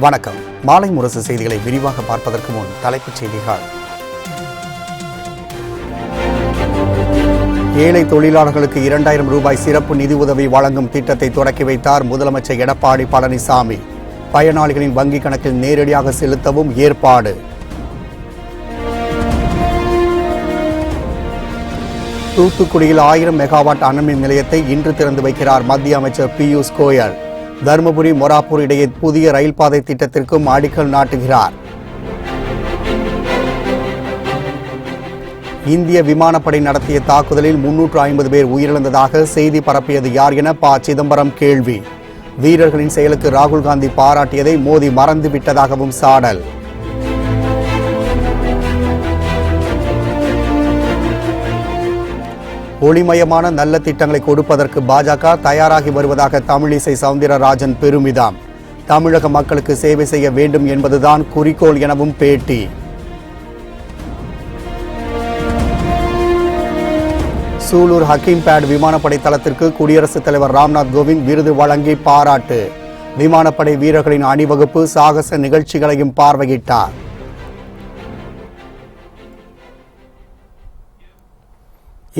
வணக்கம். மாலை முரசு செய்திகளை விரிவாக பார்ப்பதற்கு முன் தலைப்புச் செய்திகள். ஏழை தொழிலாளர்களுக்கு 2000 ரூபாய் சிறப்பு நிதி உதவி வழங்கும் திட்டத்தை தொடக்கி வைத்தார் முதலமைச்சர் எடப்பாடி பழனிசாமி. பயனாளிகளின் வங்கிக் கணக்கில் நேரடியாக செலுத்தவும் ஏற்பாடு. தூத்துக்குடியில் 1000 மெகாவாட் அனல்மின் நிலையத்தை இன்று திறந்து வைக்கிறார் மத்திய அமைச்சர் பியூஷ் கோயல். தருமபுரி மொராப்பூர் இடையே புதிய ரயில் பாதை திட்டத்திற்கும் அடிக்கல் நாட்டுகிறார். இந்திய விமானப்படை நடத்திய தாக்குதலில் 350 பேர் உயிரிழந்ததாக செய்தி பரப்பியது யார் என ப. சிதம்பரம் கேள்வி. வீரர்களின் செயலுக்கு ராகுல் காந்தி பாராட்டியதை மோடி மறந்துவிட்டதாகவும் சாடல். ஒளிமயமான நல்ல திட்டங்களை கொடுப்பதற்கு பாஜக தயாராகி வருவதாக தமிழிசை சவுந்தரராஜன் பெருமிதம். தமிழக மக்களுக்கு சேவை செய்ய வேண்டும் என்பதுதான் குறிக்கோள் எனவும் பேட்டி. சூலூர் ஹக்கீம்பேட் விமானப்படை தளத்திற்கு குடியரசுத் தலைவர் ராம்நாத் கோவிந்த் விருது வழங்கி பாராட்டு. விமானப்படை வீரர்களின் அணிவகுப்பு சாகச நிகழ்ச்சிகளையும் பார்வையிட்டார்.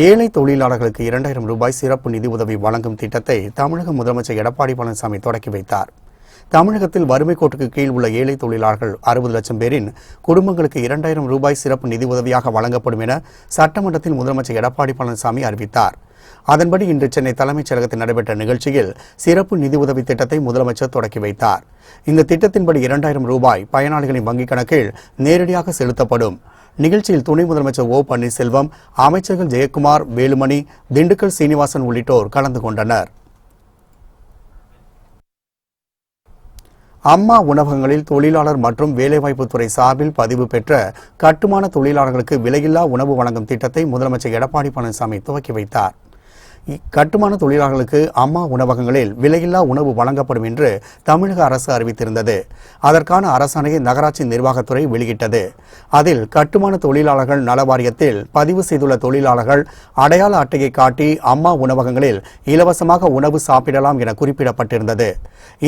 ஏழை தொழிலாளர்களுக்கு 2000 ரூபாய் சிறப்பு நிதி உதவி வழங்கும் திட்டத்தை தமிழக முதலமைச்சர் எடப்பாடி பழனிசாமி தொடக்கி வைத்தார். தமிழகத்தில் வறுமை கோட்டுக்கு கீழ் உள்ள ஏழை தொழிலாளர்கள் 60 லட்சம் பேரின் குடும்பங்களுக்கு 2000 ரூபாய் சிறப்பு நிதி உதவியாக வழங்கப்படும் என சட்டமன்றத்தில் முதலமைச்சர் எடப்பாடி பழனிசாமி அறிவித்தார். அதன்படி இன்று சென்னை தலைமைச் செயலகத்தில் நடைபெற்ற நிகழ்ச்சியில் சிறப்பு நிதி உதவி திட்டத்தை முதலமைச்சர் தொடக்கி வைத்தார். இந்த திட்டத்தின்படி 2000 ரூபாய் பயனாளிகளின் வங்கிக் கணக்கில் நேரடியாக செலுத்தப்படும். நிகழ்ச்சியில் துணை முதலமைச்சர் ஓ. பன்னீர்செல்வம், அமைச்சர்கள் ஜெயக்குமார், வேலுமணி, திண்டுக்கல் சீனிவாசன் உள்ளிட்டோர் கலந்து கொண்டனர். அம்மா உணவகங்களில் தொழிலாளர் மற்றும் வேலைவாய்ப்புத்துறை சார்பில் பதிவு பெற்ற கட்டுமான தொழிலாளர்களுக்கு விலையில்லா உணவு வழங்கும் திட்டத்தை முதலமைச்சர் எடப்பாடி பழனிசாமி துவக்கி வைத்தார். கட்டுமான தொழிலாளர்களுக்கு அம்மா உணவகங்களில் விலையில்லா உணவு வழங்கப்படும் என்று தமிழக அரசு அறிவித்திருந்தது. அதற்கான அரசாணையை நகராட்சி நிர்வாகத்துறை வெளியிட்டது. அதில் கட்டுமான தொழிலாளர்கள் நல வாரியத்தில் பதிவு செய்துள்ள தொழிலாளர்கள் அடையாள அட்டையை காட்டி அம்மா உணவகங்களில் இலவசமாக உணவு சாப்பிடலாம் என குறிப்பிடப்பட்டிருந்தது.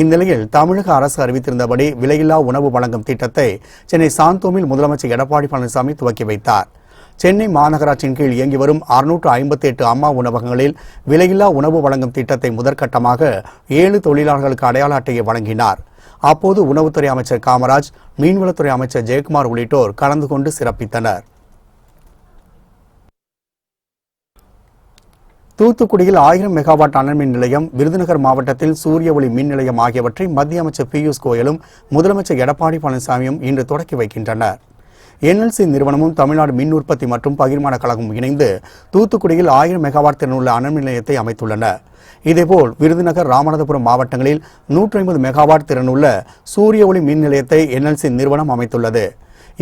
இந்நிலையில் தமிழக அரசு அறிவித்திருந்தபடி விலையில்லா உணவு வழங்கும் திட்டத்தை சென்னை சாந்தோமில் முதலமைச்சர் எடப்பாடி பழனிசாமி துவக்கி வைத்தார். சென்னை மாநகராட்சியின் கீழ் இயங்கி வரும் 658 அம்மா உணவகங்களில் விலையில்லா உணவு வழங்கும் திட்டத்தை முதற்கட்டமாக 7 தொழிலாளர்களுக்கு அடையாள அட்டையை வழங்கினார். அப்போது உணவுத்துறை அமைச்சர் காமராஜ், மீன்வளத்துறை அமைச்சர் ஜெயக்குமார் உள்ளிட்டோர் கலந்து கொண்டு சிறப்பித்தனர். தூத்துக்குடியில் 1000 மெகாவாட் அனல்மின் நிலையம், விருதுநகர் மாவட்டத்தில் சூரிய ஒளி மின் நிலையம் ஆகியவற்றை மத்திய அமைச்சர் பியூஷ் கோயலும் முதலமைச்சர் எடப்பாடி பழனிசாமியும் இன்று தொடக்கி வைக்கின்றனர். என்எல்சி நிறுவனமும் தமிழ்நாடு மின் உற்பத்தி மற்றும் பகிர்மான கழகமும் இணைந்து தூத்துக்குடியில் 1000 மெகாவாட் திறனுள்ள அனல்மின் நிலையத்தை அமைத்துள்ளன. இதேபோல் விருதுநகர், ராமநாதபுரம் மாவட்டங்களில் 150 மெகாவாட் திறனுள்ள சூரிய ஒளி மின் நிலையத்தை என்எல்சி நிறுவனம் அமைத்துள்ளது.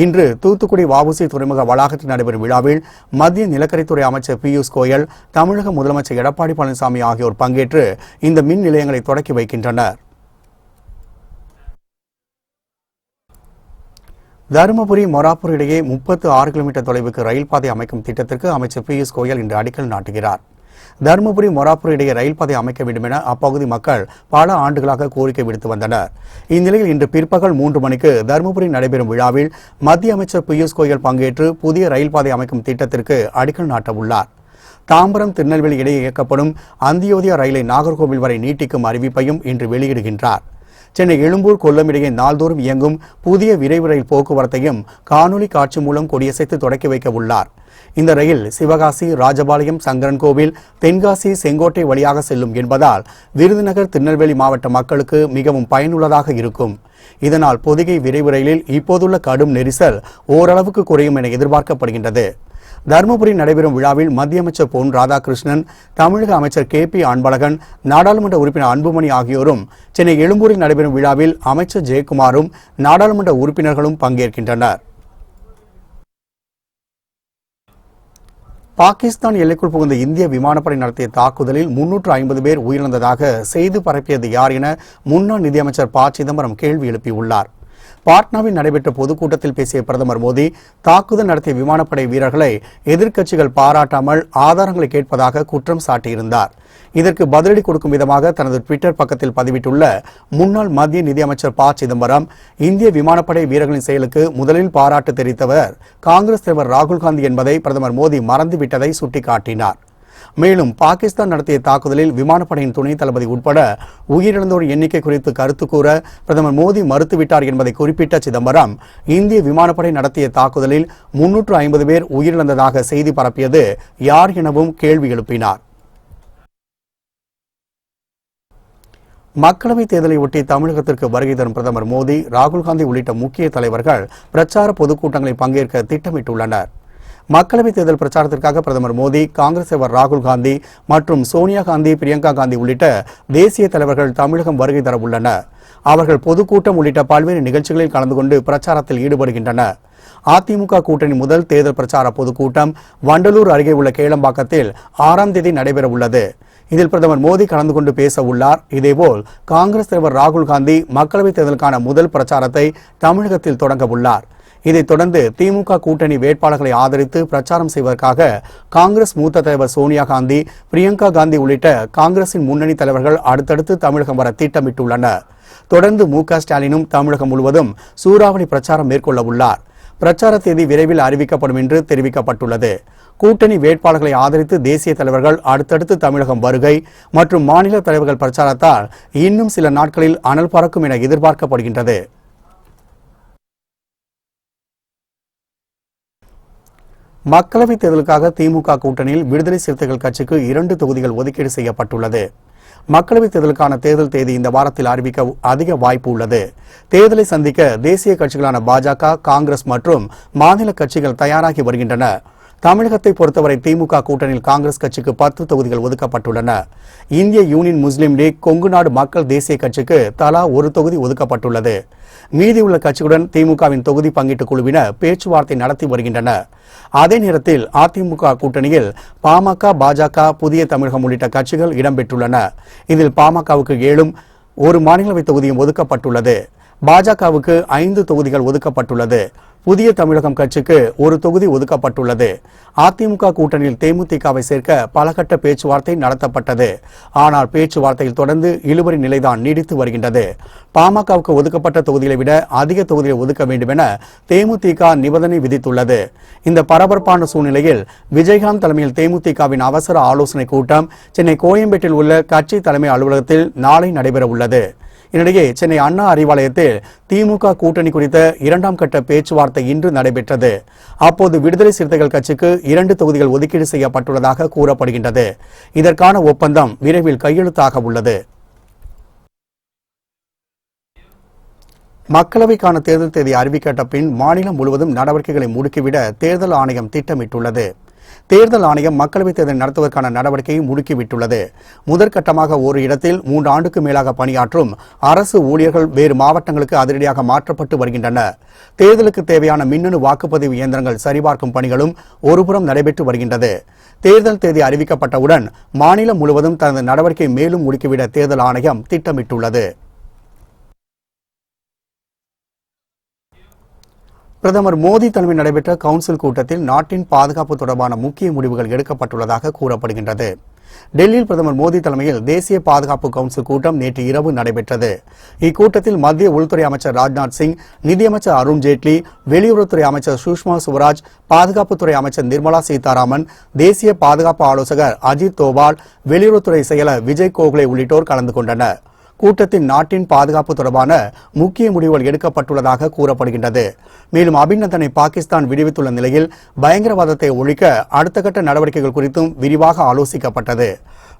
இன்று தூத்துக்குடி வஉசி துறைமுக வளாகத்தில் நடைபெறும் விழாவில் மத்திய நிலக்கரித்துறை அமைச்சர் பியூஷ் கோயல், தமிழக முதலமைச்சர் எடப்பாடி பழனிசாமி ஆகியோர் பங்கேற்று இந்த மின் நிலையங்களை தொடக்கி வைக்கின்றனர். தருமபுரி மொராப்பூர் இடையே 36 கிலோமீட்டர் தொலைவுக்கு ரயில் பாதை அமைக்கும் திட்டத்திற்கு அமைச்சர் பியூஷ் கோயல் இன்று அடிக்கல் நாட்டுகிறார். தருமபுரி மொராப்பூர் இடையே ரயில் பாதை அமைக்க வேண்டும் என அப்பகுதி மக்கள் பல ஆண்டுகளாக கோரிக்கை விடுத்து வந்தனர். இந்நிலையில் இன்று பிற்பகல் 3 மணிக்கு தருமபுரி நடைபெறும் விழாவில் மத்திய அமைச்சர் பியூஷ் கோயல் பங்கேற்று புதிய ரயில் பாதை அமைக்கும் திட்டத்திற்கு அடிக்கல் நாட்ட உள்ளார். தாம்பரம், திருநெல்வேலி இடையே இயக்கப்படும் அந்தியோதயா ரயிலை நாகர்கோவில் வரை நீட்டிக்கும் அறிவிப்பையும் இன்று வெளியிடுகின்றார். சென்னை எழும்பூர், கொல்லம் இடையே நாள்தோறும் இயங்கும் புதிய விரைவு ரயில் போக்குவரத்தையும் காணொலி காட்சி மூலம் கொடியசைத்து தொடக்கி வைக்க உள்ளார். இந்த ரயில் சிவகாசி, ராஜபாளையம், சங்கரன்கோவில், தென்காசி, செங்கோட்டை வழியாக செல்லும் என்பதால் விருதுநகர், திருநெல்வேலி மாவட்ட மக்களுக்கு மிகவும் பயனுள்ளதாக இருக்கும். இதனால் பொதிகை விரைவு ரயிலில் இப்போதுள்ள கடும் நெரிசல் ஓரளவுக்கு குறையும் என எதிர்பார்க்கப்படுகின்றது. தருமபுரி நடைபெறும் விழாவில் மத்திய அமைச்சர் பொன் ராதாகிருஷ்ணன், தமிழக அமைச்சர் கே. பி. அன்பழகன், நாடாளுமன்ற உறுப்பினர் அன்புமணி ஆகியோரும், சென்னை எழும்பூரில் நடைபெறும் விழாவில் அமைச்சர் ஜெயக்குமாரும் நாடாளுமன்ற உறுப்பினர்களும் பங்கேற்கின்றனர். பாகிஸ்தான் எல்லைக்குள் புகுந்த இந்திய விமானப்படை நடத்திய தாக்குதலில் 350 பேர் உயிரிழந்ததாக செய்தி பரப்பியது யார் என முன்னாள் நிதியமைச்சர் ப. சிதம்பரம் கேள்வி எழுப்பியுள்ளார். பாட்னாவில் நடைபெற்ற பொதுக்கூட்டத்தில் பேசிய பிரதமர் மோடி, தாக்குதல் நடத்திய விமானப்படை வீரர்களை எதிர்க்கட்சிகள் பாராட்டாமல் ஆதாரங்களை கேட்பதாக குற்றம் சாட்டியிருந்தார். இதற்கு பதிலடி கொடுக்கும் விதமாக தனது ட்விட்டர் பக்கத்தில் பதிவிட்டுள்ள முன்னாள் மத்திய நிதியமைச்சர் ப சிதம்பரம், இந்திய விமானப்படை வீரர்களின் செயலுக்கு முதலில் பாராட்டு தெரிவித்தவர் காங்கிரஸ் தலைவர் ராகுல் காந்தி என்பதை பிரதமர் மோடி மறந்துவிட்டதை சுட்டிக்காட்டினார். மேலும் பாகிஸ்தான் நடத்திய தாக்குதலில் விமானப்படையின் துணை தளபதி உட்பட உயிரிழந்தோர் எண்ணிக்கை குறித்து கருத்து கூற பிரதமர் மோடி மறுத்துவிட்டார் என்பதை குறிப்பிட்ட சிதம்பரம், இந்திய விமானப்படை நடத்திய தாக்குதலில் 350 பேர் உயிரிழந்ததாக செய்தி பரப்பியது யார் எனவும் கேள்வி எழுப்பினார். மக்களவைத் தேர்தலை ஒட்டி தமிழகத்திற்கு வருகை தரும் பிரதமர் மோடி, ராகுல் காந்தி உள்ளிட்ட முக்கிய தலைவர்கள் பிரச்சார பொதுக்கூட்டங்களில் பங்கேற்க திட்டமிட்டுள்ளனர். மக்களவைத் தேர்தல் பிரச்சாரத்திற்காக பிரதமர் மோடி, காங்கிரஸ் தலைவர் ராகுல் காந்தி மற்றும் சோனியா காந்தி, பிரியங்கா காந்தி உள்ளிட்ட தேசிய தலைவர்கள் தமிழகம் வருகை தர உள்ளனர். அவர்கள் பொதுக்கூட்டம் உள்ளிட்ட பல்வேறு நிகழ்ச்சிகளில் கலந்து கொண்டு பிரச்சாரத்தில் ஈடுபடுகின்றனர். அதிமுக கூட்டணி முதல் தேர்தல் பிரச்சார பொதுக்கூட்டம் வண்டலூர் அருகே உள்ள கேளம்பாக்கத்தில் 6ஆம் தேதி நடைபெற உள்ளது. இதில் பிரதமர் மோடி கலந்து கொண்டு பேச உள்ளார். இதேபோல் காங்கிரஸ் தலைவர் ராகுல் காந்தி மக்களவைத் தேர்தலுக்கான முதல் பிரச்சாரத்தை தமிழகத்தில் தொடங்க உள்ளார். இதைத் தொடர்ந்து திமுக கூட்டணி வேட்பாளர்களை ஆதரித்து பிரச்சாரம் செய்வதற்காக காங்கிரஸ் மூத்த தலைவர் சோனியா காந்தி, பிரியங்கா காந்தி உள்ளிட்ட காங்கிரசின் முன்னணி தலைவர்கள் அடுத்தடுத்து தமிழகம் வர திட்டமிட்டுள்ளனர். தொடர்ந்து மு.க. ஸ்டாலினும் தமிழகம் முழுவதும் சூறாவளி பிரச்சாரம் மேற்கொள்ள உள்ளார். பிரச்சார தேதி விரைவில் அறிவிக்கப்படும் என்று தெரிவிக்கப்பட்டுள்ளது. கூட்டணி வேட்பாளர்களை ஆதரித்து தேசிய தலைவர்கள் அடுத்தடுத்து தமிழகம் வருகை மற்றும் மாநில தலைவர்கள் பிரச்சாரத்தால் இன்னும் சில நாட்களில் அனல் பறக்கும் என எதிர்பார்க்கப்படுகின்றது. மக்களவைத் தேர்தலுக்காக திமுக கூட்டணியில் விடுதலை சிறுத்தைகள் கட்சிக்கு 2 தொகுதிகள் ஒதுக்கீடு செய்யப்பட்டுள்ளது. மக்களவைத் தேர்தலுக்கான தேர்தல் தேதி இந்த வாரத்தில் அறிவிக்க அதிக வாய்ப்பு உள்ளது. தேர்தலை சந்திக்க தேசிய கட்சிகளான பாஜக, காங்கிரஸ் மற்றும் மாநில கட்சிகள் தயாராகி வருகின்றன. தமிழகத்தை பொறுத்தவரை திமுக கூட்டணியில் காங்கிரஸ் கட்சிக்கு 10 தொகுதிகள் ஒதுக்கப்பட்டுள்ளன. இந்திய யூனியன் முஸ்லீம் லீக், கொங்கு நாடு மக்கள் தேசிய கட்சிக்கு தலா 1 தொகுதி ஒதுக்கப்பட்டுள்ளது. மீதியுள்ள கட்சியுடன் திமுகவின் தொகுதி பங்கீட்டு குழுவினர் பேச்சுவார்த்தை நடத்தி வருகின்றனர். அதே நேரத்தில் அதிமுக கூட்டணியில் பாமக, பாஜக, புதிய தமிழகம் உள்ளிட்ட கட்சிகள் இடம்பெற்றுள்ளன. இதில் பாமகவுக்கு 7, 1 மாநிலவை தொகுதியும் ஒதுக்கப்பட்டுள்ளது. பாஜகவுக்கு 5 தொகுதிகள் ஒதுக்கப்பட்டுள்ளது. புதிய தமிழகம் கட்சிக்கு 1 தொகுதி ஒதுக்கப்பட்டுள்ளது. அதிமுக கூட்டணியில் தேமுதிகவை சேர்க்க பலகட்ட பேச்சுவார்த்தை நடத்தப்பட்டது. ஆனால் பேச்சுவார்த்தையில் தொடர்ந்து இழுபறி நிலைதான் நீடித்து வருகின்றது. பாமகவுக்கு ஒதுக்கப்பட்ட தொகுதிகளை விட அதிக தொகுதிகளை ஒதுக்க வேண்டும் என தேமுதிக நிபந்தனை விதித்துள்ளது. இந்த பரபரப்பான சூழ்நிலையில் விஜயகாந்த் தலைமையில் தேமுதிகவின் அவசர ஆலோசனை கூட்டம் சென்னை கோயம்பேட்டில் உள்ள கட்சி தலைமை அலுவலகத்தில் நாளை நடைபெற உள்ளது. இதனிடையே சென்னை அண்ணா அறிவாலயத்தில் திமுக கூட்டணி குறித்த 2ஆம் கட்ட பேச்சுவார்த்தை இன்று நடைபெற்றது. அப்போது விடுதலை சிறுத்தைகள் கட்சிக்கு 2 தொகுதிகள் ஒதுக்கீடு செய்யப்பட்டுள்ளதாக கூறப்படுகின்றது. இதற்கான ஒப்பந்தம் விரைவில் கையெழுத்தாக உள்ளது. மக்களவைக்கான தேர்தல் தேதி அறிவிக்கப்பட்ட பின் மாநிலம் முழுவதும் நடவடிக்கைகளை முடுக்கிவிட தேர்தல் ஆணையம் திட்டமிட்டுள்ளது. தேர்தல் ஆணையம் மக்களவைத் தேர்தல் நடத்துவதற்கான நடவடிக்கையை முடுக்கிவிட்டுள்ளது. முதற்கட்டமாக ஒரு இடத்தில் 3 ஆண்டுக்கு மேலாக பணியாற்றும் அரசு ஊழியர்கள் வேறு மாவட்டங்களுக்கு அதிரடியாக மாற்றப்பட்டு வருகின்றனர். தேர்தலுக்கு தேவையான மின்னணு வாக்குப்பதிவு இயந்திரங்கள் சரிபார்க்கும் பணிகளும் ஒருபுறம் நடைபெற்று வருகின்றது. தேர்தல் தேதி அறிவிக்கப்பட்டவுடன் மாநிலம் முழுவதும் தனது நடவடிக்கை மேலும் முடுக்கிவிட தேர்தல் ஆணையம் திட்டமிட்டுள்ளது. பிரதமர் மோடி தலைமையில் நடைபெற்ற கவுன்சில் கூட்டத்தில் நாட்டின் பாதுகாப்பு தொடர்பான முக்கிய முடிவுகள் எடுக்கப்பட்டுள்ளதாக கூறப்படுகின்றது. டெல்லியில் பிரதமர் மோடி தலைமையில் தேசிய பாதுகாப்பு கவுன்சில் கூட்டம் நேற்று இரவு நடைபெற்றது. இக்கூட்டத்தில் மத்திய உள்துறை அமைச்சர் ராஜ்நாத் சிங், நிதியமைச்சர் அருண் ஜேட்லி, வெளியுறவுத்துறை அமைச்சர் சுஷ்மா சுவராஜ், பாதுகாப்புத்துறை அமைச்சர் நிர்மலா சீதாராமன், தேசிய பாதுகாப்பு ஆலோசகர் அஜித் தோவால், வெளியுறவுத்துறை செயலர் விஜய் கோகலே உள்ளிட்டோர் கலந்து கொண்டனர். கூட்டத்தில் நாட்டின் பாதுகாப்பு தொடர்பான முக்கிய முடிவுகள் எடுக்கப்பட்டுள்ளதாக கூறப்படுகின்றது. மேலும் அபிநந்தனை பாகிஸ்தான் விடுவித்துள்ள நிலையில் பயங்கரவாதத்தை ஒழிக்க அடுத்த கட்ட நடவடிக்கைகள் குறித்தும் விரிவாக ஆலோசிக்கப்பட்டது.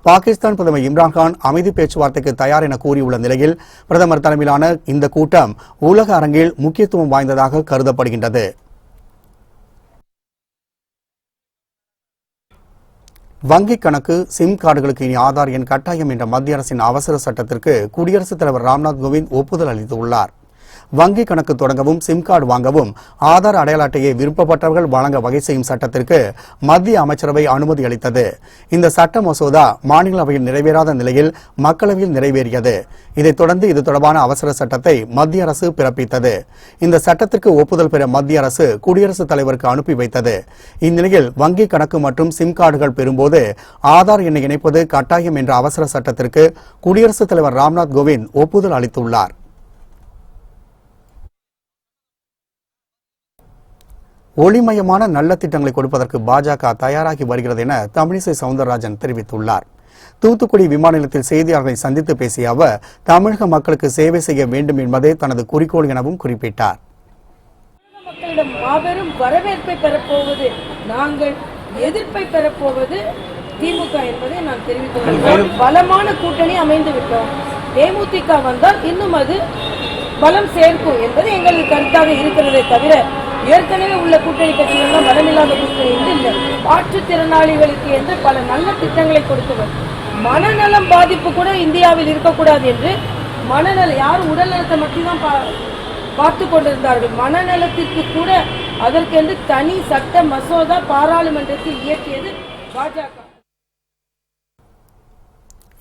பாகிஸ்தான் பிரதமர் இம்ரான்கான் அமைதி பேச்சுவார்த்தைக்கு தயார் என கூறியுள்ள நிலையில் பிரதமர் தலைமையிலான இந்த கூட்டம் உலக அரங்கில் முக்கியத்துவம் வாய்ந்ததாக கருதப்படுகின்றது. வங்கிக் கணக்கு, சிம் கார்டுகளுக்கு இனி ஆதார் எண் கட்டாயம் என்ற மத்திய அரசின் அவசர சட்டத்திற்கு குடியரசுத் தலைவர் ராம்நாத் கோவிந்த் ஒப்புதல் அளித்துள்ளார். வங்கி கணக்கு தொடங்கவும் சிம் கார்டு வாங்கவும் ஆதார் அடையாள அட்டையை விருப்பப்பட்டவர்கள் வழங்க வகை செய்யும் சட்டத்திற்கு மத்திய அமைச்சரவை அனுமதி அளித்தது. இந்த சட்ட மசோதா மாநிலவையில் நிறைவேறாத நிலையில் மக்களவையில் நிறைவேறியது. இதைத் தொடர்ந்து இது தொடர்பான அவசர சட்டத்தை மத்திய அரசு பிறப்பித்தது. இந்த சட்டத்திற்கு ஒப்புதல் பெற மத்திய அரசு குடியரசுத் தலைவருக்கு அனுப்பி வைத்தது. இந்நிலையில் வங்கி கணக்கு மற்றும் சிம் கார்டுகள் பெறும்போது ஆதார் எண்ணை இணைப்பது கட்டாயம் என்ற அவசர சட்டத்திற்கு குடியரசுத் தலைவர் ராம்நாத் கோவிந்த் ஒப்புதல் அளித்துள்ளார். ஒளிமயமான நல்ல திட்டங்களை கொடுப்பதற்கு பாஜக தயாராகி வருகிறது என தமிழிசை சவுந்தரராஜன் தெரிவித்துள்ளார். தூத்துக்குடி விமான நிலையத்தில் செய்தியாளர்களை சந்தித்து பேசிய அவர் தமிழக மக்களுக்கு சேவை செய்ய வேண்டும் என்பதே தனது குறிக்கோள் எனவும் குறிப்பிட்டார். மக்களிடம் மாபெரும் வரவேற்பை பெறப்போவது நாங்கள், எதிர்ப்பை பெறப்போவது திமுக என்பதை நான் தெரிவித்துள்ளேன். பலமான கூட்டணி அமைந்து விட்டோம். தேமுதிக வந்தால் இன்னும் அது பலம் சேர்க்கும் என்பது எங்களுக்கு கருத்தாக இருக்கிறதே தவிர ஏற்கனவே உள்ள கூட்டணி கட்சிகள் பலமில்லாத கூட்டணி என்று இல்லை. மாற்றுத்திறனாளிகளுக்கு என்று பல நல்ல திட்டங்களை கொடுத்தவர். மனநலம் பாதிப்பு கூட இந்தியாவில் இருக்கக்கூடாது என்று யார் உடல் நலத்தை மட்டும்தான் பார்த்து கொண்டிருந்தார்கள். மனநலத்திற்கு கூட அதற்கென்று தனி சட்ட மசோதா பாராளுமன்றத்தில் இயற்றியது பாஜக.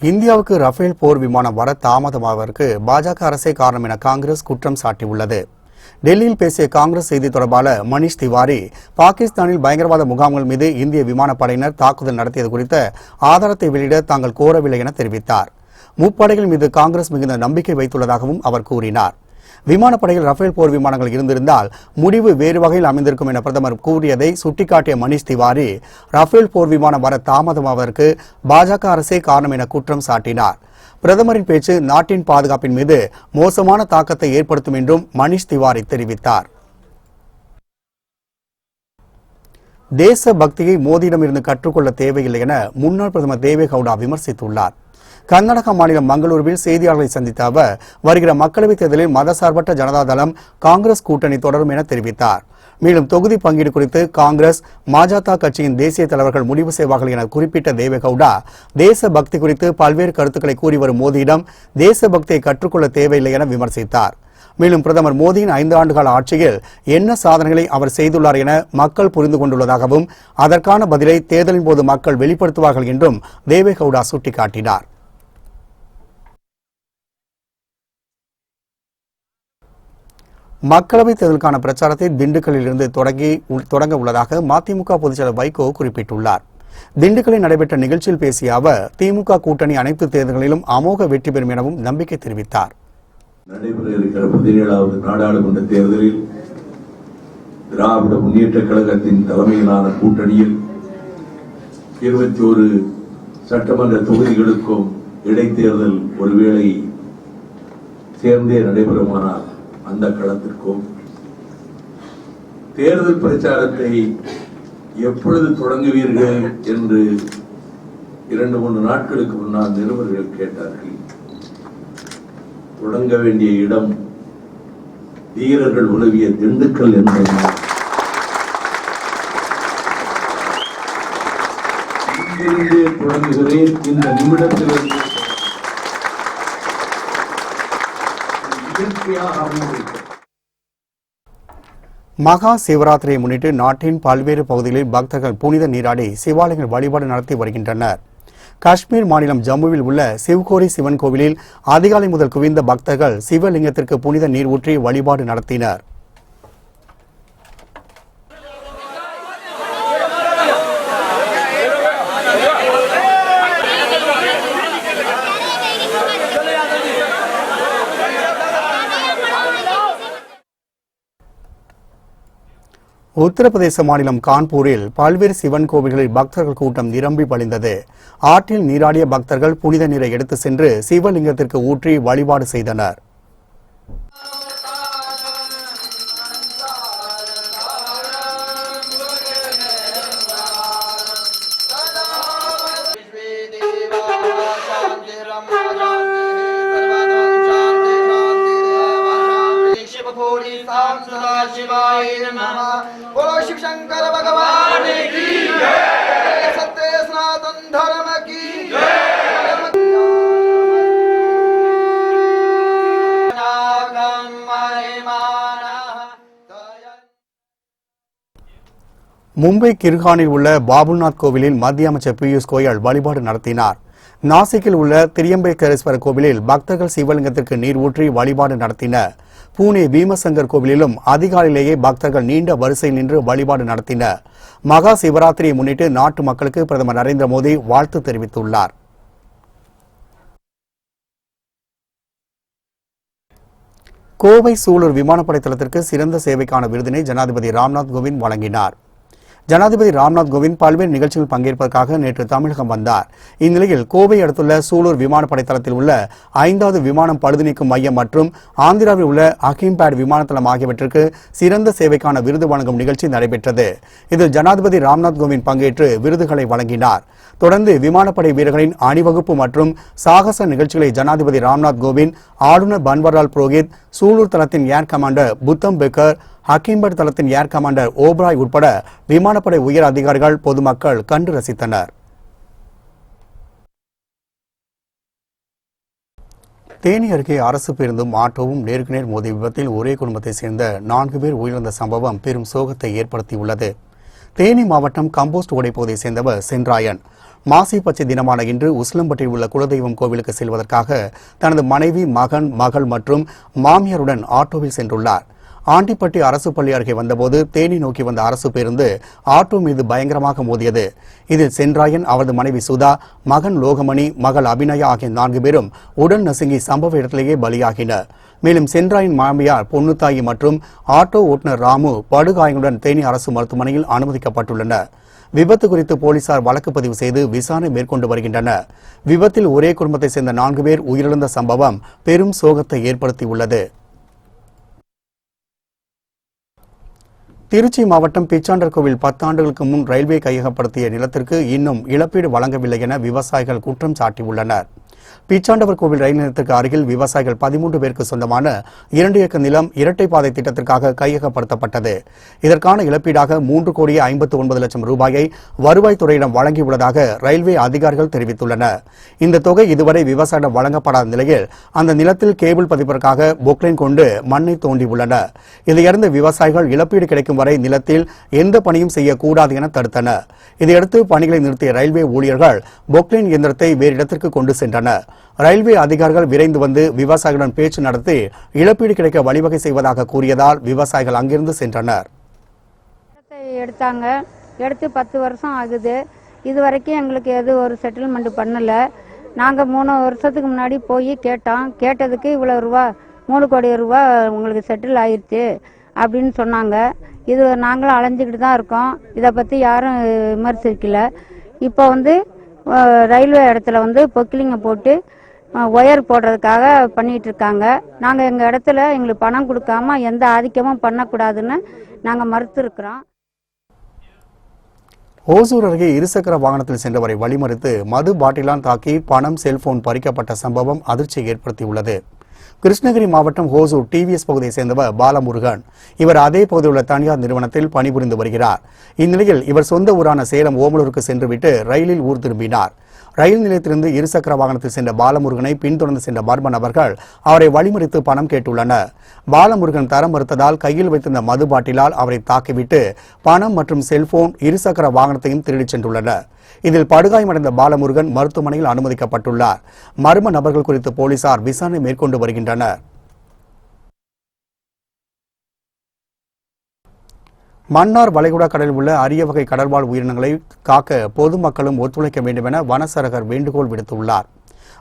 இந்தியாவுக்கு ரஃபேல் போர் விமானம் வர தாமதமாவதற்கு பாஜக அரசே காரணம் என காங்கிரஸ் குற்றம் சாட்டியுள்ளது. டெல்லியில் பேசிய காங்கிரஸ் செய்தி தொடர்பாளர் மணிஷ் திவாரி பாகிஸ்தானில் பயங்கரவாத முகாம்கள் மீது இந்திய விமானப்படையினர் தாக்குதல் நடத்தியது குறித்த ஆதாரத்தை வெளியிட தாங்கள் கோரவில்லை என தெரிவித்தார். முப்படைகள் மீது காங்கிரஸ் மிகுந்த நம்பிக்கை வைத்துள்ளதாகவும் அவர் கூறினார். விமானப்படையில் ரஃபேல் போர் விமானங்கள் இருந்திருந்தால் முடிவு வேறு வகையில் அமைந்திருக்கும் என பிரதமர் கூறியதை சுட்டிக்காட்டிய மணிஷ் திவாரி ரஃபேல் போர் விமானம் வர தாமதமாவதற்கு பாஜக அரசே காரணம் என குற்றம் சாட்டினார். பிரதமரின் பேச்சு நாட்டின் பாதுகாப்பின் மீது மோசமான தாக்கத்தை ஏற்படுத்தும் என்றும் மணிஷ் திவாரி தெரிவித்தார். தேச பக்தியை மோடியிடமிருந்து கற்றுக்கொள்ள தேவையில்லை என முன்னாள் பிரதமர் தேவே கவுடா விமர்சித்துள்ளார். கர்நாடக மாநிலம் மங்களூருவில் செய்தியாளர்களை சந்தித்த அவர் வருகிற மக்களவைத் தேர்தலில் மதசார்பற்ற ஜனதாதளம் காங்கிரஸ் கூட்டணி தொடரும் என தெரிவித்தார். மேலும் தொகுதி பங்கீடு குறித்து காங்கிரஸ் மஜத கட்சியின் தேசிய தலைவர்கள் முடிவு செய்வார்கள் என குறிப்பிட்ட தேவே கவுடா தேச பக்தி குறித்து பல்வேறு கருத்துக்களை கூறி வரும் மோடியிடம் தேச பக்தியை கற்றுக்கொள்ள தேவையில்லை என விமர்சித்தார். மேலும் பிரதமர் மோடியின் 5 ஆண்டுகால ஆட்சியில் என்ன சாதனைகளை அவர் செய்துள்ளார் என மக்கள் புரிந்து கொண்டுள்ளதாகவும் அதற்கான பதிலை தேர்தலின் போது மக்கள் வெளிப்படுத்துவார்கள் என்றும் தேவே கவுடா சுட்டிக்காட்டினார். மக்களவைத் தேர்தலுக்கான பிரச்சாரத்தை திண்டுக்கல்லில் இருந்து தொடங்க உள்ளதாக மதிமுக பொதுச்செயலர் வைகோ குறிப்பிட்டுள்ளார். திண்டுக்கல்லில் நடைபெற்ற நிகழ்ச்சியில் பேசிய அவர் திமுக கூட்டணி அனைத்து தேர்தல்களிலும் அமோக வெற்றி பெறும் எனவும் நம்பிக்கை தெரிவித்தார். நடைபெற இருக்கிற 17வது நாடாளுமன்ற தேர்தலில் திராவிட முன்னேற்ற கழகத்தின் தலைமையிலான கூட்டணியில் 21 சட்டமன்ற தொகுதிகளுக்கும் இடைத்தேர்தல் ஒருவேளை சேர்ந்தே நடைபெறுமானால் அந்த களத்திற்கும் தேர்தல் பிரச்சாரத்தை எப்பொழுது தொடங்குவீர்கள் என்று 2-3 நாட்களுக்கு முன்னால் நிருபர்கள் கேட்டார்கள். தொடங்க வேண்டிய இடம் வீரர்கள் உலவிய திண்டுக்கல் என்பது இங்கிருந்தே தொடங்குகிறேன். இந்த நிமிடத்திலிருந்து மகா சிவராத்திரியை முன்னிட்டு நாட்டின் பல்வேறு பகுதிகளில் பக்தர்கள் புனித நீராடி சிவாலயங்கள் வழிபாடு நடத்தி வருகின்றனர். காஷ்மீர் மாநிலம் ஜம்முவில் உள்ள சிவ்கோரி சிவன் கோவிலில் அதிகாலை முதல் குவிந்த பக்தர்கள் சிவலிங்கத்திற்கு புனித நீர் ஊற்றி வழிபாடு நடத்தினர். உத்தரப்பிரதேச மாநிலம் கான்பூரில் பல்வேறு சிவன் கோவில்களில் பக்தர்கள் கூட்டம் நிரம்பி வழிந்தது. ஆற்றில் நீராடிய பக்தர்கள் புனித நீரை எடுத்து சென்று சிவலிங்கத்திற்கு ஊற்றி வழிபாடு செய்தனர். शिवाय नमः। बोलो शिव शंकर भगवान की जय। सत्य सनातन धर्म की जय। மும்பை கிர்கானில் உள்ள பாபுநாத் கோவிலில் மத்திய அமைச்சர் பியூஷ் கோயல் வழிபாடு நடத்தினார். நாசிக்கில் உள்ள திரியம்பேஸ்வரர் கோவிலில் பக்தர்கள் சிவலிங்கத்திற்கு நீர் ஊற்றி வழிபாடு நடத்தினர். பூனே பீமசங்கர் கோவிலிலும் அதிகாலையிலேயே பக்தர்கள் நீண்ட வரிசையில் நின்று வழிபாடு நடத்தினர். மகா சிவராத்திரியை முன்னிட்டு நாட்டு மக்களுக்கு பிரதமர் நரேந்திர மோடி வாழ்த்து தெரிவித்துள்ளார். கோவை சூலூர் விமானப்படை தளத்திற்கு சிறந்த சேவைக்கான விருதினை ஜனாதிபதி ராம்நாத் கோவிந்த் வழங்கினார். ஜனாதிபதி ராம்நாத் கோவிந்த் பல்வேறு நிகழ்ச்சிகளில் பங்கேற்பதற்காக நேற்று தமிழகம் வந்தார். இந்நிலையில் கோவை அடுத்துள்ள சூலூர் விமானப்படை தளத்தில் உள்ள 5வது விமானம் பழுது நீக்கும் மையம் மற்றும் ஆந்திராவில் உள்ள அகிம்பேட் விமானத்தளம் ஆகியவற்றிற்கு சிறந்த சேவைக்கான விருது வழங்கும் நிகழ்ச்சி நடைபெற்றது. இதில் ஜனாதிபதி ராம்நாத் கோவிந்த் பங்கேற்று விருதுகளை வழங்கினார். தொடர்ந்து விமானப்படை வீரர்களின் அணிவகுப்பு மற்றும் சாகச நிகழ்ச்சிகளை ஜனாதிபதி ராம்நாத் கோவிந்த், ஆளுநர் பன்வாரிலால் புரோஹித், சூலூர் தளத்தின் ஏர் கமாண்டர் புத்தம் பெக்கர், ஹக்கீம்பட் தளத்தின் ஏர் கமாண்டர் ஓப்ராய் உட்பட விமானப்படை உயர் அதிகாரிகள், பொதுமக்கள் கண்டு ரசித்தனர். தேனி அருகே அரசு பேருந்தும் ஆட்டோவும் நேருக்கு நேர் மோதிய விபத்தில் ஒரே குடும்பத்தைச் சேர்ந்த 4 பேர் உயிரிழந்த சம்பவம் பெரும் சோகத்தை ஏற்படுத்தியுள்ளது. தேனி மாவட்டம் கம்போஸ்ட் உடைப்பகுதியைச் சேர்ந்தவர் சென்ராயன் மாசி பச்சை தினமான இன்று உசிலம்பட்டியில் உள்ள குலதெய்வம் கோவிலுக்கு செல்வதற்காக தனது மனைவி, மகன், மகள் மற்றும் மாமியாருடன் ஆட்டோவில் சென்றுள்ளார். ஆண்டிப்பட்டி அரசு பள்ளி அருகே வந்தபோது தேனி நோக்கி வந்த அரசு பேருந்து ஆட்டோ மீது பயங்கரமாக மோதியது. இதில் சென்ராயன், அவரது மனைவி சுதா, மகன் லோகமணி, மகள் அபிநயா ஆகிய 4 பேரும் உடல் நசுங்கி சம்பவ இடத்திலேயே பலியாகினர். மேலும் சென்ராயன் மாமியார் பொன்னுத்தாயி மற்றும் ஆட்டோ ஓட்டுநர் ராமு படுகாயங்களுடன் தேனி அரசு மருத்துவமனையில் அனுமதிக்கப்பட்டுள்ளனர். விபத்து குறித்து போலீசார் வழக்கு பதிவு செய்து விசாரணை மேற்கொண்டு வருகின்றனர். விபத்தில் ஒரே குடும்பத்தை சேர்ந்த 4 பேர் உயிரிழந்த சம்பவம் பெரும் சோகத்தை ஏற்படுத்தியுள்ளது. திருச்சி மாவட்டம் பிச்சாண்டர் கோவில் 10 ஆண்டுகளுக்கு முன் ரயில்வே கையகப்படுத்திய நிலத்திற்கு இன்னும் இழப்பீடு வழங்கவில்லை என விவசாயிகள் குற்றம் சாட்டியுள்ளனர். பிச்சாண்டவர் கோவில் ரயில் நிலையத்திற்கு அருகில் விவசாயிகள் 13 பேருக்கு சொந்தமான 2 ஏக்கர் நிலம் இரட்டை பாதை திட்டத்திற்காக கையகப்படுத்தப்பட்டது. இதற்கான இழப்பீடாக 3,59 லட்சம் ரூபாயை வருவாய்த்துறையிடம் வழங்கியுள்ளதாக ரயில்வே அதிகாரிகள் தெரிவித்துள்ளனர். இந்த தொகை இதுவரை விவசாயிடம் வழங்கப்படாத நிலையில் அந்த நிலத்தில் கேபிள் பதிப்பதற்காக பொக்லைன் கொண்டு மண்ணை தோண்டியுள்ளனர். இதையடுத்து விவசாயிகள் இழப்பீடு கிடைக்கும் வரை நிலத்தில் எந்த பணியும் செய்யக்கூடாது என தடுத்தனர். இதையடுத்து பணிகளை நிறுத்திய ரயில்வே ஊழியர்கள் பொக்லைன் இயந்திரத்தை வேறு இடத்திற்கு கொண்டு சென்றனர். ரயில்வே அதிகாரிகள் விரைந்து வந்து விவசாயிகளுடன் பேச்சு நடத்தி இழப்பீடு கிடைக்க வழிவகை செய்வதாக கூறியதால் விவசாயிகள் அங்கிருந்து சென்றனர். எடுத்து 10 வருஷம் ஆகுது. இதுவரைக்கும் எங்களுக்கு எதுவும் ஒரு செட்டில்மெண்ட் பண்ணல. நாங்கள் 3 வருஷத்துக்கு முன்னாடி போய் கேட்டோம். கேட்டதுக்கு இவ்வளோ ரூபா 3 கோடி ரூபா உங்களுக்கு செட்டில் ஆயிடுச்சு அப்படின்னு சொன்னாங்க. இது நாங்களும் அலைஞ்சிக்கிட்டு தான் இருக்கோம். இதை பற்றி யாரும் விமர்சிக்கல. இப்போ ரயில்வே இடத்துல பொக்கிலிங்க போட்டு ஒயர் போடுறதுக்காக பண்ணிட்டு இருக்காங்க. நாங்கள் எங்கள் இடத்துல எங்களுக்கு பணம் கொடுக்காம எந்த ஆதிக்கமும் பண்ணக்கூடாதுன்னு நாங்கள் மறுத்து இருக்கிறோம். ஓசூர் அருகே இருசக்கர வாகனத்தில் சென்றவரை வழிமறித்து மது பாட்டிலால் தாக்கி பணம், செல்போன் பறிக்கப்பட்ட சம்பவம் அதிர்ச்சியை ஏற்படுத்தியுள்ளது. கிருஷ்ணகிரி மாவட்டம் ஓசூர் டிவிஎஸ் பகுதியை சேர்ந்தவர் பாலமுருகன். இவர் அதே பகுதியில் உள்ள தனியார் நிறுவனத்தில் பணிபுரிந்து வருகிறார். இந்நிலையில் இவர் சொந்த ஊரான சேலம் ஓமலூருக்கு சென்றுவிட்டு ரயிலில் ஊர் திரும்பினார். ரயில் நிலையத்திலிருந்து இருசக்கர வாகனத்தில் சென்ற பாலமுருகனை பின்தொடர்ந்து சென்ற மர்ம நபர்கள் அவரை வழிமறித்து பணம் கேட்டுள்ளனர். பாலமுருகன் தர மறுத்ததால் கையில் வைத்திருந்த மது பாட்டிலால் அவரை தாக்கிவிட்டு பணம் மற்றும் செல்போன், இருசக்கர வாகனத்தையும் திருடிச் சென்றுள்ளனர். இதில் படுகாயமடைந்த பாலமுருகன் மருத்துவமனையில் அனுமதிக்கப்பட்டுள்ளார். மர்ம நபர்கள் குறித்து போலீசார் விசாரணை மேற்கொண்டு வருகின்றனர். மன்னார் வளைகுடா கடலில் உள்ள அரிய வகை கடல்வாழ் உயிரினங்களை காக்க பொதுமக்களும் ஒத்துழைக்க வேண்டும் என வனச்சரகர் வேண்டுகோள் விடுத்துள்ளார்.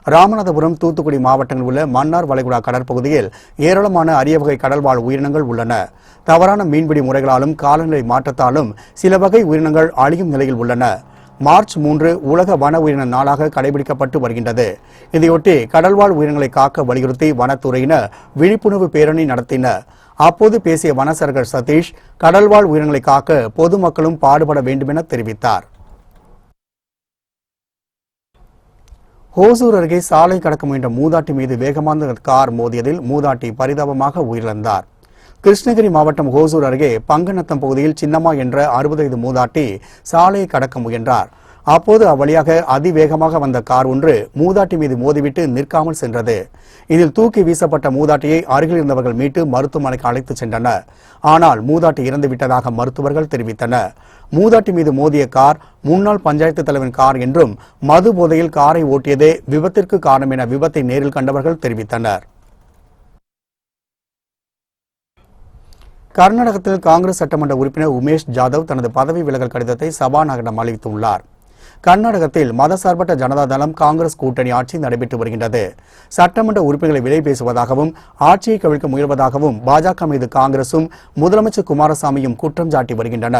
ராமநாதபுரம், தூத்துக்குடி மாவட்டங்களில் உள்ள மன்னார் வளைகுடா கடற்பகுதியில் ஏராளமான அரிய வகை கடல்வாழ் உயிரினங்கள் உள்ளன. தவறான மீன்பிடி முறைகளாலும் காலநிலை மாற்றத்தாலும் சில வகை உயிரினங்கள் அழியும் நிலையில் உள்ளன. மார்ச் 3 உலக வன உயிரின நாளாக கடைபிடிக்கப்பட்டு வருகின்றது. இதையொட்டி கடல்வாழ் உயிரினங்களை காக்க வலியுறுத்தி வனத்துறையினர் விழிப்புணர்வு பேரணி நடத்தினர். அப்போது பேசிய வனச்சரகர் சதீஷ், கடல்வாழ் உயிரினங்களை காக்க பொதுமக்களும் பாடுபட வேண்டும் என தெரிவித்தார். ஓசூர் அருகே சாலை கடக்க முயன்ற மூதாட்டி மீது வேகமான கார் மோதியதில் மூதாட்டி பரிதாபமாக உயிரிழந்தார். கிருஷ்ணகிரி மாவட்டம் ஓசூர் அருகே பங்கநத்தம் பகுதியில் சின்னம்மா என்ற 60 வயது மூதாட்டி சாலையை கடக்க முயன்றார். அப்போது அவ்வழியாக அதிவேகமாக வந்த கார் ஒன்று மூதாட்டி மீது மோதிவிட்டு நிற்காமல் சென்றது. இதில் தூக்கி வீசப்பட்ட மூதாட்டியை அருகில் இருந்தவர்கள் மீட்டு மருத்துவமனைக்கு அழைத்து சென்றனர். ஆனால் மூதாட்டி இறந்து விட்டதாக மருத்துவர்கள் தெரிவித்தனர். மூதாட்டி மீது மோதிய கார் முன்னாள் பஞ்சாயத்து தலைவரின் கார் என்றும் மது போதையில் காரை ஓட்டியதே விபத்திற்கு காரணம் என விபத்தை நேரில் கண்டவர்கள் தெரிவித்தனர். கர்நாடகத்தில் காங்கிரஸ் சட்டமன்ற உறுப்பினர் உமேஷ் ஜாதவ் தனது பதவி விலகல் கடிதத்தை சபாநாயகரிடம் அளித்துள்ளார். கர்நாடகத்தில் மதசார்பற்ற ஜனதா தளம் காங்கிரஸ் கூட்டணி ஆட்சி நடைபெற்று வருகின்றது. சட்டமன்ற உறுப்பினர்களை விலை பேசுவதாகவும் ஆட்சியை கவிழ்க்க முயல்வதாகவும் பாஜக மீது காங்கிரசும் முதலமைச்சர் குமாரசாமியும் குற்றம் சாட்டி வருகின்றன.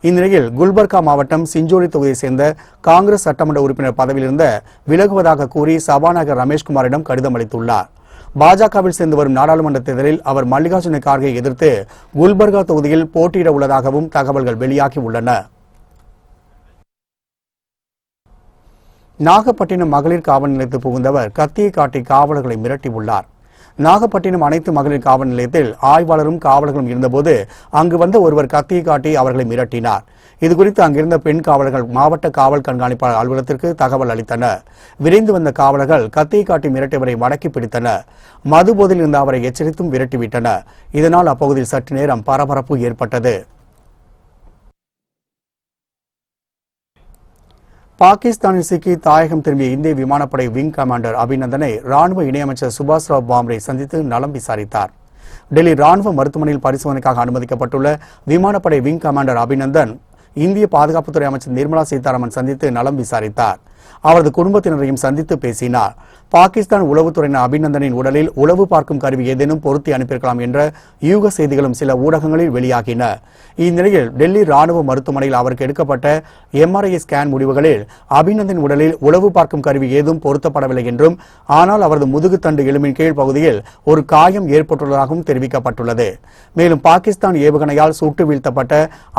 இந்நிலையில் குல்பர்கா மாவட்டம் சிஞ்சோலி தொகுதியைச் சேர்ந்த காங்கிரஸ் சட்டமன்ற உறுப்பினர் பதவியிலிருந்து விலகுவதாக கூறி சபாநாயகர் ரமேஷ்குமாரிடம் கடிதம் அளித்துள்ளார். பாஜகவில் சேர்ந்து வரும் நாடாளுமன்ற தேர்தலில் அவர் மல்லிகார்ஜுன கார்கே எதிர்த்து குல்பர்கா தொகுதியில் போட்டியிட உள்ளதாகவும் தகவல்கள் வெளியாகி உள்ளன. நாகப்பட்டினம் மகளிர் காவல் நிலையத்தில் புகுந்தவர் கத்தியை காட்டி காவலர்களை மிரட்டியுள்ளார். நாகப்பட்டினம் அனைத்து மகளிர் காவல் நிலையத்தில் ஆய்வாளரும் காவலர்களும் இருந்தபோது அங்கு வந்த ஒருவர் கத்தியை காட்டி அவர்களை மிரட்டினார். இதுகுறித்து அங்கிருந்த பெண் காவலர்கள் மாவட்ட காவல் கண்காணிப்பாளர் அலுவலகத்திற்கு தகவல் அளித்தனர். விரைந்து வந்த காவலர்கள் கத்தியை காட்டி மிரட்டியவரை மடக்கி பிடித்தனர். மது போதையில் இருந்த அவரை எச்சரித்தும் விரட்டிவிட்டனர். இதனால் அப்பகுதியில் சற்று நேரம் பரபரப்பு ஏற்பட்டது. பாகிஸ்தானில் சிக்கி தாயகம் திரும்பிய இந்திய விமானப்படை விங் கமாண்டர் அபிநந்தனை ராணுவ இணையமைச்சர் சுபாஷ் ராவ் பாம்ரே சந்தித்து நலம் விசாரித்தார். டெல்லி ராணுவ மருத்துவமனையில் பரிசோதனைக்காக அனுமதிக்கப்பட்டுள்ள விமானப்படை விங் கமாண்டர் அபிநந்தன் இந்திய பாதுகாப்புத்துறை அமைச்சர் நிர்மலா சீதாராமன் சந்தித்து நலம் விசாரித்தார். அவரது குடும்பத்தினரையும் சந்தித்து பேசினார். பாகிஸ்தான் உளவுத்துறையினர் அபிநந்தனின் உடலில் உளவு பார்க்கும் கருவி ஏதேனும் பொருத்தி அனுப்பியிருக்கலாம் என்ற யூக செய்திகளும் சில ஊடகங்களில் வெளியாகின. இந்நிலையில் டெல்லி ராணுவ மருத்துவமனையில் அவருக்கு எடுக்கப்பட்ட MRI ஸ்கேன் முடிவுகளில் அபிநந்தன் உடலில் உளவு பார்க்கும் கருவி ஏதும் பொருத்தப்படவில்லை என்றும், ஆனால் அவரது முதுகுத்தண்டு எலும்பின் கீழ் பகுதியில் ஒரு காயம் ஏற்பட்டுள்ளதாகவும் தெரிவிக்கப்பட்டுள்ளது. மேலும் பாகிஸ்தான் ஏவுகணையால் சுட்டு வீழ்த்தப்பட்ட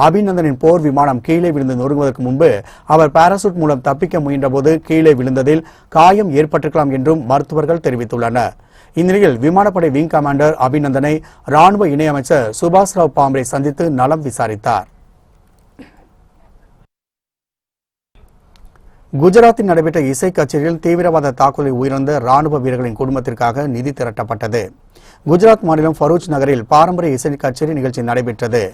அபிநந்தனின் போர் விமானம் கீழே விழுந்து நொறுங்குவதற்கு முன்பு அவர் பாராசூட் மூலம் தப்பிக்க முயன்றபோது கீழே விழுந்ததில் காயம் ஏற்பட்டிருக்கலாம் என்றும் மருத்துவர்கள் தெரிவித்துள்ளனர். இந்நிலையில் விமானப்படை விங் கமாண்டர் அபிநந்தனை ராணுவ இணையமைச்சர் சுபாஷ் ராவ் பாம்ரே சந்தித்து நலம் விசாரித்தார். குஜராத்தில் நடைபெற்ற இசை கச்சேரியில் தீவிரவாத தாக்குதலில் உயிரிழந்த ராணுவ வீரர்களின் குடும்பத்திற்காக நிதி திரட்டப்பட்டது. குஜராத் மாநிலம் ஃபரூச் நகரில் பாரம்பரிய இசை கச்சேரி நிகழ்ச்சி நடைபெற்றது.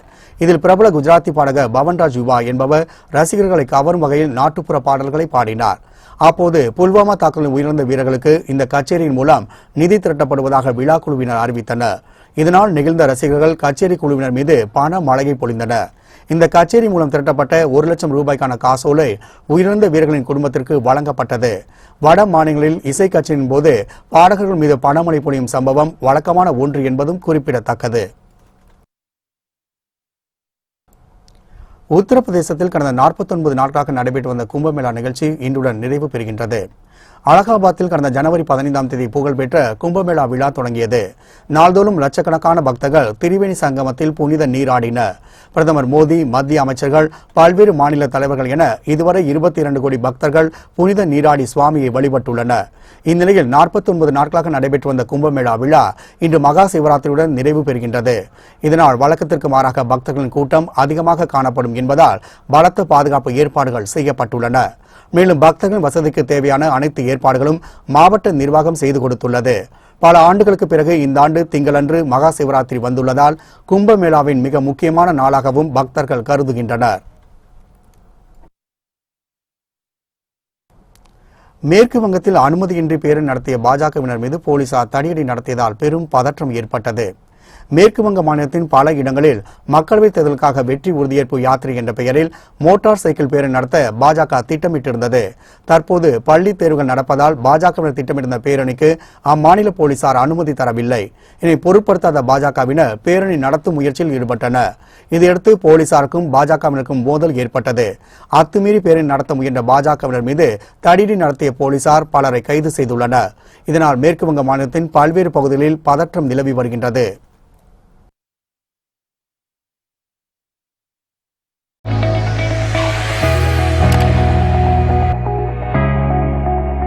இதில் பிரபல குஜராத்தி பாடகர் பவன்ராஜ் யுவா என்பவர் ரசிகர்களை கவரும் வகையில் நாட்டுப்புற பாடல்களை பாடினார். அப்போது புல்வாமா தாக்குதலில் உயிரிழந்த வீரர்களுக்கு இந்த கச்சேரியின் மூலம் நிதி திரட்டப்படுவதாக விழா குழுவினர் அறிவித்தனர். இதனால் நெகிழ்ந்த ரசிகர்கள் கச்சேரி குழுவினர் மீது பண மழையை பொழிந்தனர். இந்த கச்சேரி மூலம் திரட்டப்பட்ட 1 லட்சம் ரூபாய்க்கான காசோலை உயிரிழந்த வீரர்களின் குடும்பத்திற்கு வழங்கப்பட்டது. வட மாநிலங்களில் இசை கச்சேரியின் போது பாடகர்கள் மீது பணமழை பொழியும் சம்பவம் வழக்கமான ஒன்று என்பதும் குறிப்பிடத்தக்கது. உத்தரப்பிரதேசத்தில் கடந்த 49 நாட்களாக நடைபெற்று வந்த கும்பமேளா நிகழ்ச்சி இன்றுடன் நிறைவு பெறுகின்றது. அலகாபாத்தில் கடந்த ஜனவரி 15ஆம் தேதி புகழ்பெற்ற கும்பமேளா விழா தொடங்கியது. நாள்தோறும் லட்சக்கணக்கான பக்தர்கள் திரிவேணி சங்கமத்தில் புனித நீராடினர். பிரதமர் மோடி, மத்திய அமைச்சர்கள், பல்வேறு மாநில தலைவர்கள் என இதுவரை 22 கோடி பக்தர்கள் புனித நீராடி சுவாமியை வழிபட்டுள்ளனர். இந்நிலையில் 49 நாட்களாக நடைபெற்று வந்த கும்பமேளா விழா இன்று மகா சிவராத்திரியுடன் நிறைவு பெறுகின்றது. இதனால் வழக்கத்திற்கு மாறாக பக்தர்களின் கூட்டம் அதிகமாக காணப்படும் என்பதால் பலத்த பாதுகாப்பு ஏற்பாடுகள் செய்யப்பட்டுள்ளன. மேலும் பக்தர்களின் வசதிக்கு தேவையான அனைத்து ஏற்பாடுகளும் மாவட்ட நிர்வாகம் செய்து கொடுத்துள்ளது. பல ஆண்டுகளுக்கு பிறகு இந்த ஆண்டு திங்களன்று மகா சிவராத்திரி வந்துள்ளதால் கும்பமேளாவின் மிக முக்கியமான நாளாகவும் பக்தர்கள் கருதுகின்றனர். மேற்கு வங்கத்தில் அனுமதியின்றி பேரணி நடத்திய பாஜகவினர் மீது போலீசார் தடியடி நடத்தியதால் பெரும் பதற்றம் ஏற்பட்டது. மேற்கு வங்க மாநிலத்தின் பல இடங்களில் மக்களவைத் தேர்தலுக்காக வெற்றி உறுதியேற்பு யாத்திரை என்ற பெயரில் மோட்டார் சைக்கிள் பேரணி நடத்த பாஜக திட்டமிட்டிருந்தது. தற்போது பள்ளி தேர்வுகள் நடப்பதால் பாஜகவினர் திட்டமிட்டிருந்த பேரணிக்கு அம்மாநில போலீசார் அனுமதி தரவில்லை. இதனை பொருட்படுத்தாத பாஜகவினர் பேரணி நடத்தும் முயற்சியில் ஈடுபட்டனர். இதையடுத்து போலீசாருக்கும் பாஜகவினருக்கும் மோதல் ஏற்பட்டது. அத்துமீறி பேரணி நடத்த முயன்ற பாஜகவினர் மீது தடியடி நடத்திய போலீசார் பலரை கைது செய்துள்ளனர். இதனால் மேற்கு வங்க மாநிலத்தின் பல்வேறு பகுதிகளில் பதற்றம் நிலவி வருகின்றது.